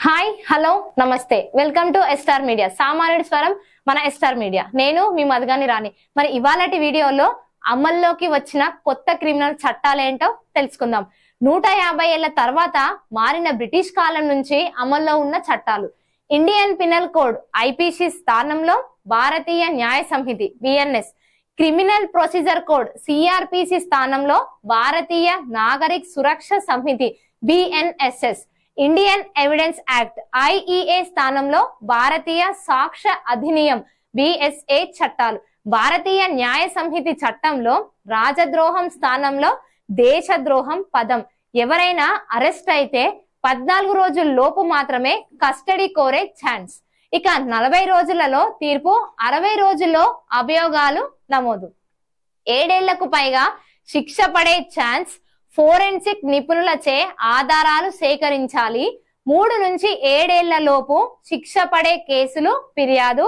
hi hello నమస్తే welcome to ఎస్టార్ media సామాన్యుడి స్వరం మన ఎస్టార్ మీడియా నేను మీ మధుగాని రాణి మరి ఇవాళటి వీడియోలో అమల్లోకి వచ్చిన కొత్త క్రిమినల్ చట్టాలేంటో తెలుసుకుందాం 150 ఏళ్ల తర్వాత మారిన బ్రిటిష్ కాలం నుంచి అమల్లో ఉన్న చట్టాలు ఇండియన్ పినల్ కోడ్ ఐపీసీ స్థానంలో Bharatiya Nyaya Sanhita BNS criminal procedure code CrPC స్థానంలో Bharatiya Nagarik Suraksha Sanhita BNSS Indian evidence act IEA స్థానంలో భారతీయ సాక్ష్య అధినియం బిఎస్ఏ చట్టాలు భారతీయ న్యాయ సంహితి చట్టంలో రాజద్రోహం స్థానంలో దేశద్రోహం పదం ఎవరైనా అరెస్ట్ అయితే 14 రోజుల లోపు మాత్రమే కస్టడీ కోరే ఛాన్స్ ఇక 40 రోజులలో తీర్పు 60 రోజుల్లో అభియోగాలు నమోదు 7 ఏళ్లకు పైగా శిక్ష పడే ఛాన్స్ ఫోరెన్సిక్ నిపుణులచే ఆధారాలు సేకరించాలి 3 నుంచి 7 ఏళ్ల లోపు శిక్ష పడే కేసులు ఫిర్యాదు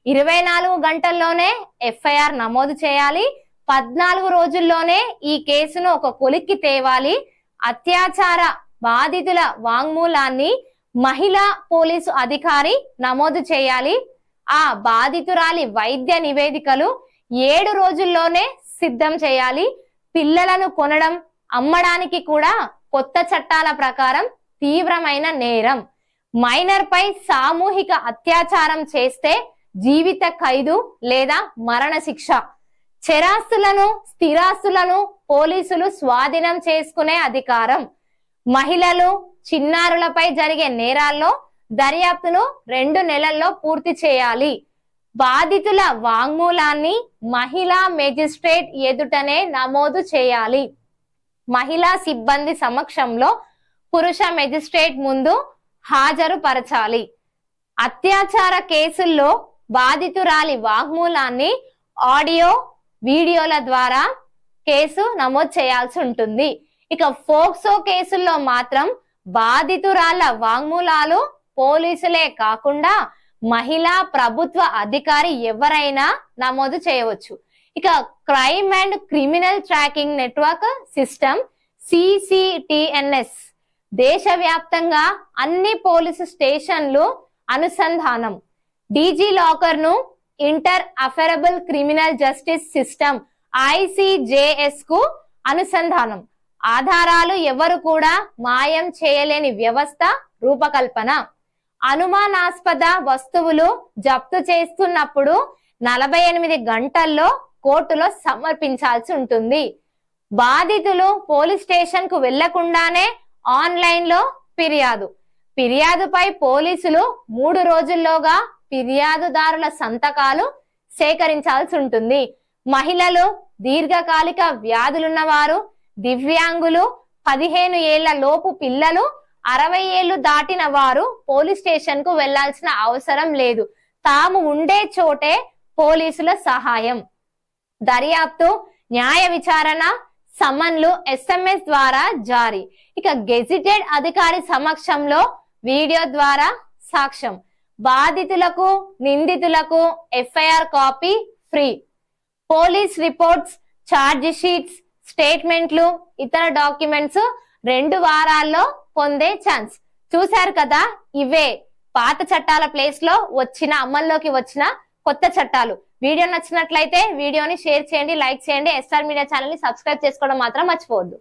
24 గంటల్లోనే ఎఫ్ఐఆర్ నమోదు చేయాలి 14 రోజుల్లోనే ఈ కేసును ఒక కొలిక్కి తేవాలి అత్యాచార బాధితుల వాంగ్మూలాన్ని మహిళా పోలీసు అధికారి నమోదు చేయాలి ఆ బాధితురాలి వైద్య నివేదికలు 7 రోజుల్లోనే సిద్ధం చేయాలి పిల్లలను కొనడం అమ్మడానికి కూడా కొత్త చట్టాల ప్రకారం తీవ్రమైన నేరం మైనర్ పై సామూహిక అత్యాచారం చేస్తే జీవిత ఖైదు లేదా మరణ శిక్ష చరాస్తులను స్థిరాస్తులను పోలీసులు స్వాధీనం చేసుకునే అధికారం మహిళలు చిన్నారులపై జరిగే నేరాల్లో దర్యాప్తును 2 నెలల్లో పూర్తి చేయాలి బాధితుల వాంగ్మూలాన్ని మహిళా మెజిస్ట్రేట్ ఎదుటనే నమోదు చేయాలి మహిళా సిబ్బంది సమక్షంలో పురుష మెజిస్ట్రేట్ ముందు హాజరుపరచాలి అత్యాచార కేసుల్లో బాధితురాలి వాంగ్మూలాన్ని ఆడియో వీడియోల ద్వారా కేసు నమోదు చేయాల్సి ఉంటుంది ఇక ఫోక్సో కేసుల్లో మాత్రం బాధితురాల వాంగ్మూలాలు పోలీసులే కాకుండా మహిళా ప్రభుత్వ అధికారి ఎవరైనా నమోదు చేయవచ్చు ఇక crime and criminal tracking network system CCTNS దేశవ్యాప్తంగా అన్ని పోలీసు స్టేషన్లు అనుసంధానం డీజీ లాకర్ ను ఇంటర్ అఫెరబుల్ క్రిమినల్ జస్టిస్ సిస్టమ్ ఐసిజేఎస్ కు అనుసంధానం ఆధారాలు ఎవరు కూడా మాయం చేయలేని వ్యవస్థ రూపకల్పన అనుమానాస్పద వస్తువులు జప్తు చేస్తున్నప్పుడు 48 గంటల్లో కోర్టులో సమర్పించాల్సి ఉంటుంది బాధితులు పోలీస్ స్టేషన్ కు వెళ్లకుండానే ఆన్లైన్ లో ఫిర్యాదుపై పోలీసులు 3 రోజుల్లోగా ఫిర్యాదుదారుల సంతకాలు సేకరించాల్సి ఉంటుంది మహిళలు దీర్ఘకాలిక వ్యాధులున్నవారు దివ్యాంగులు 15 ఏళ్ల లోపు పిల్లలు 60 ఏళ్లు దాటిన వారు పోలీస్ స్టేషన్ కు వెళ్లాల్సిన అవసరం లేదు తాము ఉండే చోటే పోలీసుల సహాయం దర్యాప్తు న్యాయ విచారణ సమన్లు ఎస్ఎంఎస్ ద్వారా జారీ ఇక గెజిటెడ్ అధికారి సమక్షంలో వీడియో ద్వారా సాక్ష్యం బాధితులకు నిందితులకు FIR copy free police reports charge sheets స్టేట్మెంట్లు ఇతర డాక్యుమెంట్స్ 2 వారాల్లో పొందే ఛాన్స్ చూశారు కదా ఇవే పాత చట్టాల ప్లేస్ లో అమల్లోకి వచ్చిన కొత్త చట్టాలు వీడియో నచ్చినట్లయితే వీడియోని షేర్ చేయండి లైక్ చేయండి ఎస్ఆర్ మీడియా ఛానల్ ని సబ్స్క్రైబ్ చేసుకోవడం మాత్రం మర్చిపోవద్దు